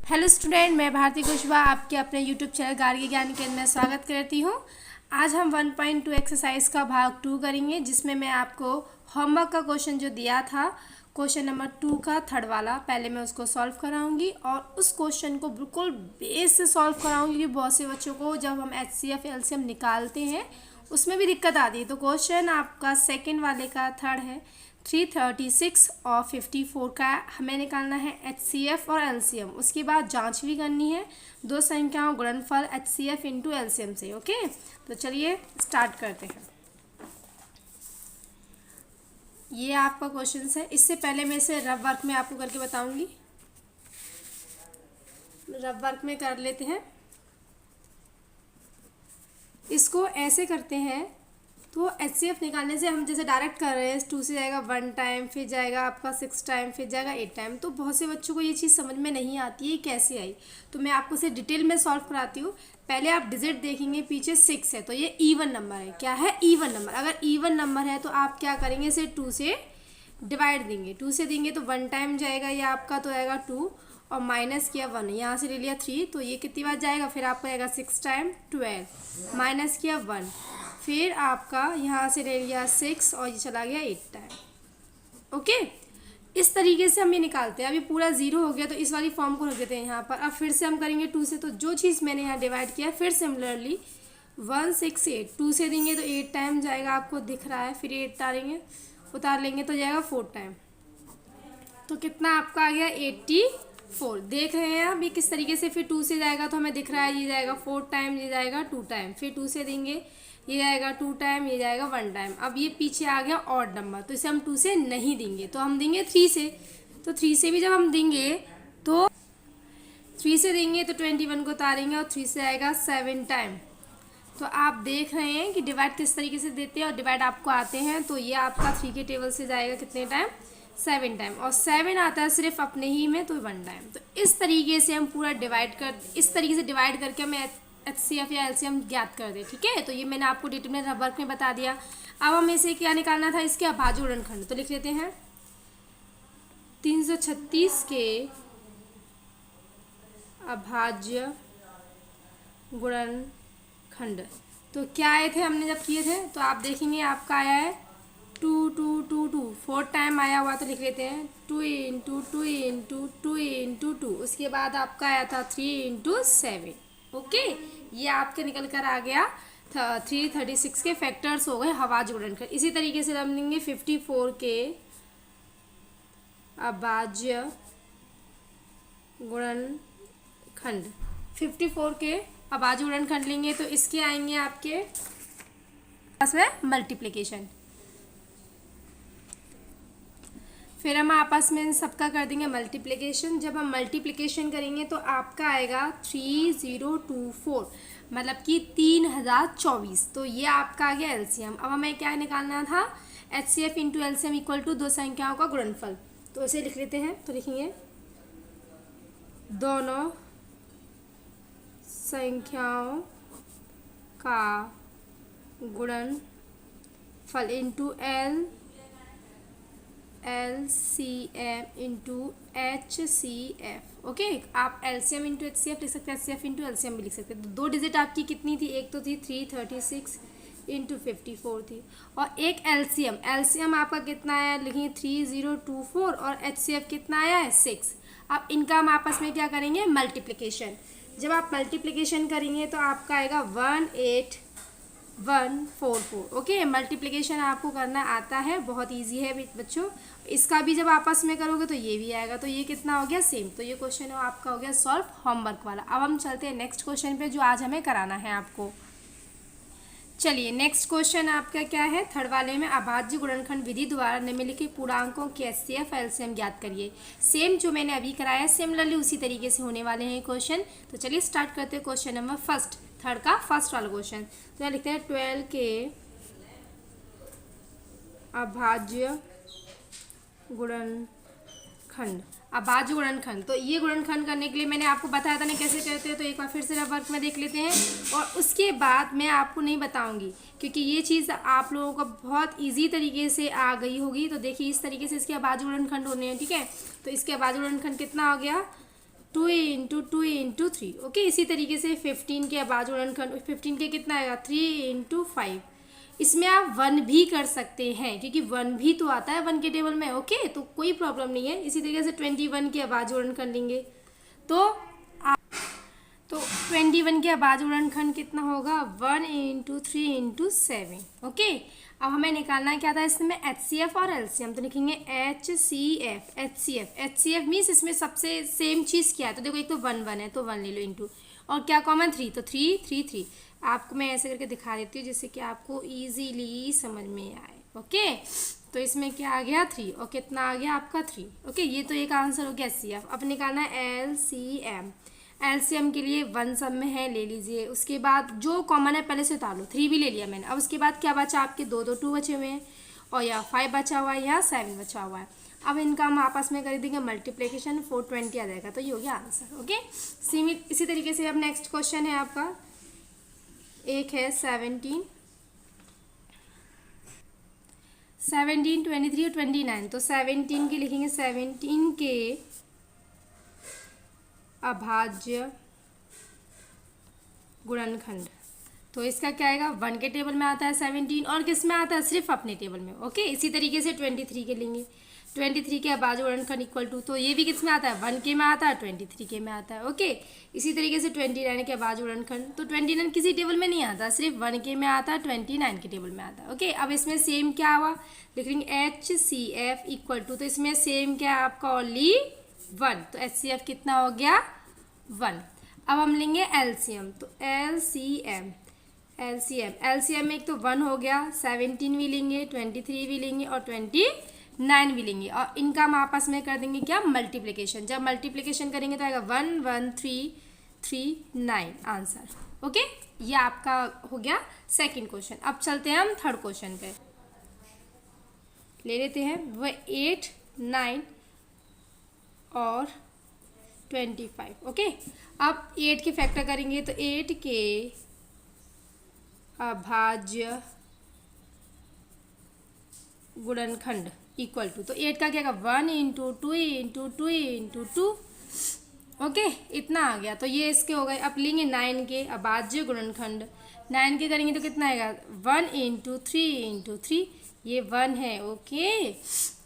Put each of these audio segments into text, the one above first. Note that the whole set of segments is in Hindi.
हेलो स्टूडेंट, मैं भारती कुशवाहा आपके अपने यूट्यूब चैनल गार्गी ज्ञान केंद्र में स्वागत करती हूँ। आज हम 1.2 एक्सरसाइज का भाग 2 करेंगे, जिसमें मैं आपको होमवर्क का क्वेश्चन जो दिया था, क्वेश्चन नंबर 2 का थर्ड वाला, पहले मैं उसको सॉल्व कराऊंगी और उस क्वेश्चन को बिल्कुल बेस से सॉल्व कराऊंगी। क्योंकि बहुत से बच्चों को जब हम HCF LCM निकालते हैं उसमें भी दिक्कत आती है। तो क्वेश्चन आपका सेकेंड वाले का थर्ड है, 336 और 54 का हमें निकालना है HCF और LCM। उसके बाद जांच भी करनी है दो संख्याओं गुणनफल HCF इंटू LCM से। ओके, तो चलिए स्टार्ट करते हैं। ये आपका क्वेश्चन है। इससे पहले मैं इसे रफ वर्क में आपको करके बताऊंगी। रफ वर्क में कर लेते हैं। इसको ऐसे करते हैं, तो HCF निकालने से हम जैसे डायरेक्ट कर रहे हैं, 2 से जाएगा 1 टाइम, फिर जाएगा आपका 6 टाइम, फिर जाएगा 8 टाइम। तो बहुत से बच्चों को ये चीज़ समझ में नहीं आती है कैसे आई। तो मैं आपको इसे डिटेल में सॉल्व कराती हूँ। पहले आप डिजिट देखेंगे, पीछे 6 है तो ये ईवन नंबर है। क्या है? Even number. अगर ईवन नंबर है तो आप क्या करेंगे, इसे 2 से डिवाइड देंगे। 2 से देंगे तो 1 टाइम जाएगा ये आपका, तो आएगा 2 और माइनस किया 1, यहाँ से ले लिया 3, तो ये कितनी बार जाएगा, फिर आपका आएगा 6 टाइम 12, माइनस किया 1, फिर आपका यहाँ से ले लिया 6 और ये चला गया 8 टाइम। ओके, इस तरीके से हम ये निकालते हैं। अभी पूरा 0 हो गया तो इस वाली फॉर्म को रख देते हैं यहाँ पर। अब फिर से हम करेंगे 2 से, तो जो चीज़ मैंने यहाँ डिवाइड किया फिर सिमिलरली 1 6 8, 2 से देंगे तो 8 टाइम जाएगा, आपको दिख रहा है। फिर 8 उतार लेंगे तो जाएगा 4 टाइम, तो कितना आपका आ गया 84। देख रहे हैं आप ये किस तरीके से। फिर 2 से जाएगा तो हमें दिख रहा है ये जाएगा 4 टाइम, ये जाएगा 2 टाइम, फिर 2 से देंगे ये जाएगा 2 टाइम, ये जाएगा 1 टाइम। अब ये पीछे आ गया ऑड नंबर, तो इसे हम 2 से नहीं देंगे, तो हम देंगे 3 से। तो 3 से भी जब हम देंगे तो 3 से देंगे तो 21 को उतारेंगे और 3 से आएगा 7 टाइम। तो आप देख रहे हैं कि डिवाइड किस तरीके से देते हैं और डिवाइड आपको आते हैं। तो ये आपका 3 के टेबल से जाएगा कितने टाइम, 7 टाइम, और 7 आता है सिर्फ अपने ही में, तो 1 टाइम। तो इस तरीके से हम पूरा इस तरीके से डिवाइड करके हमें HCF या LCM ज्ञात कर दे। ठीक है, तो ये मैंने आपको डिटेल में वर्क में बता दिया। अब हमें इसे क्या निकालना था, इसके अभाज्य गुणनखंड। तो लिख लेते हैं 336 के अभाज्य गुणनखंड। तो क्या आए थे हमने जब किए थे, तो आप देखेंगे आपका आया है 2 2 2 2, 4 टाइम आया हुआ। तो लिख लेते हैं 2 इंटू 2 इंटू 2 इंटू 2। उसके बाद आपका आया था 3 इंटू 7। ओके, ये आपके निकल कर आ गया 336 के फैक्टर्स हो गए अभाज्य गुणनखंड। इसी तरीके से हम लेंगे 54 के अभाज्य गुणनखंड। 54 के अभाज्य गुणनखंड लेंगे तो इसके आएंगे आपके पास में मल्टीप्लिकेशन। फिर हम आपस में इन सबका कर देंगे मल्टीप्लिकेशन। जब हम मल्टीप्लिकेशन करेंगे तो आपका आएगा 3024, मतलब कि 3024। तो ये आपका आ गया LCM। अब हमें क्या निकालना था, HCF into LCM equal to दो संख्याओं का गुणनफल। तो इसे लिख लेते हैं। तो लिखेंगे दोनों संख्याओं का गुणनफल into LCM into HCF। Okay, आप LCM इंटू HCF लिख सकते हैं, HCF इंटू LCM भी लिख सकते हैं। तो 2 डिजिट आपकी कितनी थी, एक तो थी 336 इंटू 54 थी, और एक LCM आपका कितना आया, लिखिए 3024, और HCF कितना आया है 6। अब इनका हम आपस में क्या करेंगे, मल्टीप्लिकेशन। जब आप मल्टीप्लिकेशन करेंगे तो आपका आएगा 18144। ओके, मल्टीप्लिकेशन आपको करना आता है, बहुत इजी है बच्चों। इसका भी जब आपस में करोगे तो ये भी आएगा, तो ये कितना हो गया, सेम। तो ये क्वेश्चन आपका हो गया सॉल्व होमवर्क वाला। अब हम चलते हैं नेक्स्ट क्वेश्चन पे, जो आज हमें कराना है आपको। चलिए, नेक्स्ट क्वेश्चन आपका क्या है, थर्ड वाले में अभाज्य गुणनखंड विधि द्वारा निम्नलिखित पूर्णांकों के HCF LCM ज्ञात करिए। सेम जो मैंने अभी कराया, सिमिलरली उसी तरीके से होने वाले हैं क्वेश्चन। तो चलिए स्टार्ट करते हैं क्वेश्चन नंबर फर्स्ट, थर्ड का फर्स्ट वाला क्वेश्चन। तो यहाँ लिखते हैं 12 के अभाज्य गुणनखंड। अभाज्य गुणनखंड, तो ये गुणनखंड करने के लिए मैंने आपको बताया था ना कैसे करते हैं। तो एक बार फिर से वर्क में देख लेते हैं, और उसके बाद मैं आपको नहीं बताऊंगी, क्योंकि ये चीज़ आप लोगों को बहुत इजी तरीके से आ गई होगी। तो देखिए, इस तरीके से इसके अभाज्य गुणनखंड होने हैं। ठीक है, तो इसके अभाज्य गुणनखंड कितना हो गया, 2 × 2 × 3। ओके, इसी तरीके से 15 के अभाज्य गुणनखंड, 15 के कितना आएगा 3 × 5। इसमें आप 1 भी कर सकते हैं क्योंकि 1 भी तो आता है 1 के टेबल में। ओके, तो कोई प्रॉब्लम नहीं है। इसी तरीके से 21 के अभाज्य गुणनखंड लेंगे तो 21 के अभाज्य गुणनखंड कितना होगा 1 × 3 × 7। ओके, अब हमें निकालना है क्या था इसमें HCF और LCM, तो लिखेंगे HCF HCF। HCF मीन्स इसमें सबसे सेम चीज़ क्या है, तो देखो एक तो 1 1 है तो 1 ले लो इंटू, और क्या कॉमन 3, तो 3 3 3। आपको मैं ऐसे करके दिखा देती हूँ जिससे कि आपको ईजीली समझ में आए। ओके, तो इसमें क्या आ गया 3 और कितना आ गया आपका 3। ओके, ये तो एक आंसर हो गया HCF। अब निकालना है LCM। LCM के लिए 1 सब में है, ले लीजिए। उसके बाद जो कॉमन है पहले से उतार लो, 3 भी ले लिया मैंने। अब उसके बाद क्या बचा आपके 2 2 2 बचे हुए हैं, और यहाँ 5 बचा हुआ है, यहाँ 7 बचा हुआ है। अब इनका हम आपस में कर देंगे मल्टीप्लिकेशन, 420 आ जाएगा, तो ये हो गया आंसर। ओके, इसी तरीके से अब नेक्स्ट क्वेश्चन है आपका, एक है 17, 23 और 29। तो 17 के लिखेंगे 17 के अभाज्य गुणनखंड, तो इसका क्या आएगा 1 के टेबल में आता है 17, और किस में आता है सिर्फ अपने टेबल में। ओके, इसी तरीके से 23 के लेंगे, 23 के अभाज्य गुणनखंड इक्वल टू, तो ये भी किस में आता है 1 के में आता है, 23 के में आता है। ओके, इसी तरीके से 29 के अभाज्य गुणनखंड, तो 29 किसी टेबल में नहीं आता, सिर्फ 1 के में आता है, 29 के टेबल में आता है। ओके, अब इसमें सेम क्या हुआ, लिख लेंगे HCF इक्वल टू, तो इसमें सेम क्या है आपका ओनली 1, तो HCF कितना हो गया 1। अब हम लेंगे LCM, तो LCM में एक तो 1 हो गया, 17 भी लेंगे, 23 भी लेंगे और 29 भी लेंगे, और इनका हम आपस में कर देंगे क्या मल्टीप्लिकेशन। जब मल्टीप्लिकेशन करेंगे तो आएगा 1 1 3 3 9 आंसर। ओके, ये आपका हो गया सेकंड क्वेश्चन। अब चलते हैं हम थर्ड क्वेश्चन पे, ले लेते हैं वह 8 9 और 25। ओके, अब 8 के फैक्टर करेंगे तो 8 के अभाज्य गुणनखंड इक्वल टू, तो 8 का क्या होगा 1 × 2 × 2 × 2। ओके, इतना आ गया, तो ये इसके हो गए। अब लेंगे 9 के अभाज्य गुणनखंड, 9 के करेंगे तो कितना आएगा 1 × 3 × 3, ये 1 है। ओके,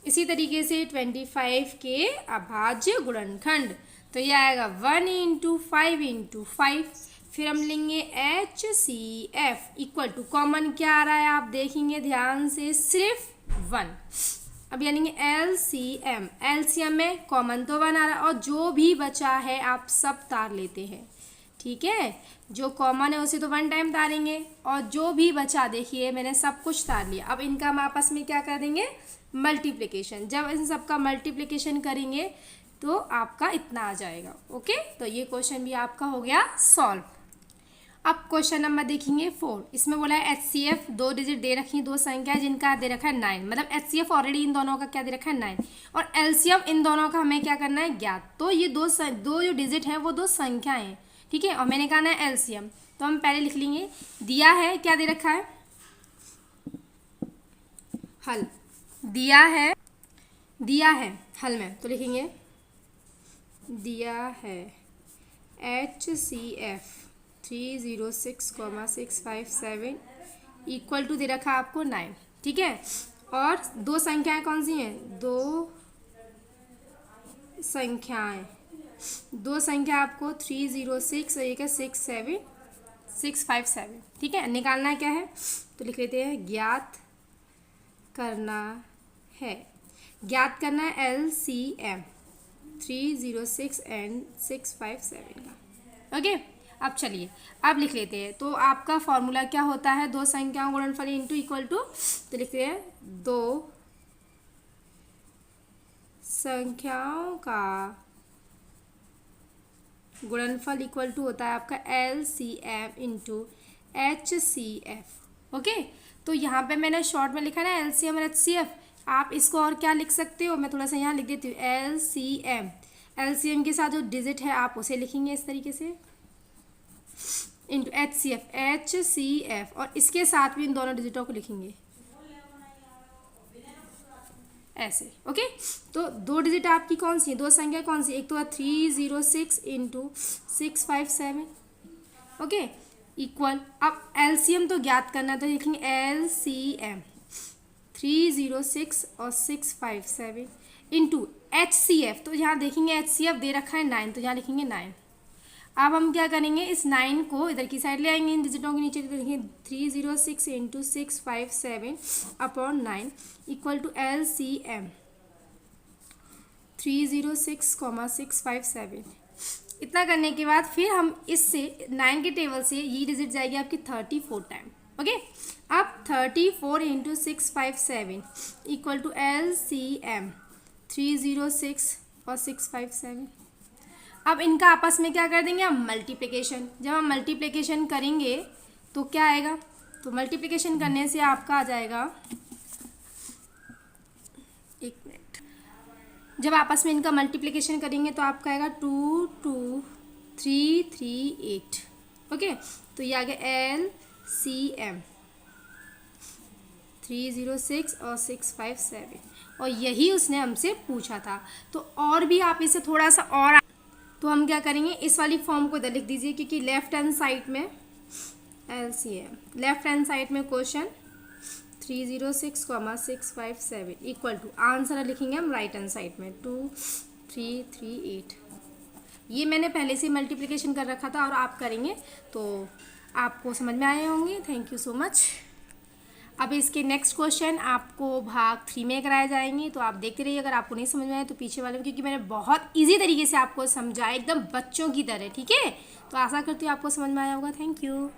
इसी तरीके से 25 के अभाज्य गुणनखंड, तो ये आएगा 1 × 5 × 5। फिर हम लेंगे HCF इक्वल टू, कॉमन क्या आ रहा है आप देखेंगे ध्यान से, सिर्फ 1। अब यानी LCM में कॉमन तो 1 आ रहा है, और जो भी बचा है आप सब तार लेते हैं। ठीक है, जो कॉमन है उसे तो 1 टाइम तारेंगे, और जो भी बचा देखिए मैंने सब कुछ तार लिया। अब इनका हम आपस में क्या कर देंगे मल्टीप्लिकेशन। जब इन सब का मल्टीप्लिकेशन करेंगे तो आपका इतना आ जाएगा। ओके, तो ये क्वेश्चन भी आपका हो गया सॉल्व। अब क्वेश्चन नंबर देखेंगे 4, इसमें बोला है HCF 2 डिजिट दे रखी, 2 संख्या है जिनका दे रखा है 9, मतलब HCF ऑलरेडी इन दोनों का क्या दे रखा है 9, और LCM इन दोनों का हमें क्या करना है ज्ञात। तो ये दो जो डिजिट हैं वो 2 संख्याएं हैं। ठीक है, और मैंने कहना है LCM, तो हम पहले लिख लेंगे, दिया है क्या दे रखा है हल, दिया है हल में, तो लिखेंगे दिया है HCF 306,657 इक्वल टू दे रखा आपको 9। ठीक है, और 2 संख्याएं कौन सी हैं 2 संख्या आपको 306 और एक है 657। ठीक है, निकालना क्या है, तो लिख लेते हैं ज्ञात करना है LCM 306 एंड 657 का। ओके, अब चलिए अब लिख लेते हैं। तो आपका फॉर्मूला क्या होता है 2 संख्याओं गुणनफल इंटू इक्वल टू, तो लिखते हैं 2 संख्याओं का गुणनफल इक्वल टू होता है आपका LCM इंटू HCF। ओके, तो यहाँ पे मैंने शॉर्ट में लिखा है ना LCM और HCF, आप इसको और क्या लिख सकते हो, मैं थोड़ा सा यहाँ लिख देती हूँ LCM के साथ जो डिजिट है आप उसे लिखेंगे इस तरीके से इंटू HCF, और इसके साथ भी इन दोनों डिजिटों को लिखेंगे ऐसे। ओके, तो 2 डिजिट आपकी कौन सी है, 2 संख्या कौन सी, एक तो 306 इंटू 657। ओके, इक्वल, अब एलसीएम तो ज्ञात करना है, तो लिखेंगे एलसीएम 306 और 657 इंटू एचसीएफ, तो यहाँ देखेंगे एचसीएफ दे रखा है 9, तो यहाँ लिखेंगे 9। अब हम क्या करेंगे, इस 9 को इधर की साइड ले आएंगे, इन डिजिटों के नीचे, तो लिखेंगे 306 into 657 upon 9 equal to LCM 306,657। इतना करने के बाद फिर हम इससे 9 के टेबल से ये डिजिट जाएगी आपकी 34 टाइम। ओके, अब 34 इंटू 657 इक्वल टू एलसीएम 306 और 657। अब इनका आपस में क्या कर देंगे हम, मल्टीप्लिकेशन। जब हम मल्टीप्लिकेशन करेंगे तो क्या आएगा, तो मल्टीप्लिकेशन करने से आपका आ जाएगा, एक मिनट, जब आपस में इनका मल्टीप्लिकेशन करेंगे तो आपका आएगा 22338। ओके, तो ये आ गया एलसीएम 306 और 657, और यही उसने हमसे पूछा था। तो और भी आप इसे थोड़ा सा और, तो हम क्या करेंगे, इस वाली फॉर्म को इधर लिख दीजिए, क्योंकि लेफ्ट हैंड साइड में एलसीएम, लेफ्ट हैंड साइड में क्वेश्चन 306,657 इक्वल टू आंसर लिखेंगे हम राइट हैंड साइड में 2338। ये मैंने पहले से मल्टीप्लिकेशन कर रखा था और आप करेंगे तो आपको समझ में आए होंगे। Thank you so much. अब इसके नेक्स्ट क्वेश्चन आपको भाग 3 में कराए जाएंगे, तो आप देखते रहिए। अगर आपको नहीं समझ में आए तो पीछे वाले में, क्योंकि मैंने बहुत इजी तरीके से आपको समझाया, एकदम बच्चों की तरह। ठीक है, तो आशा करती हूँ आपको समझ में आया होगा। Thank you.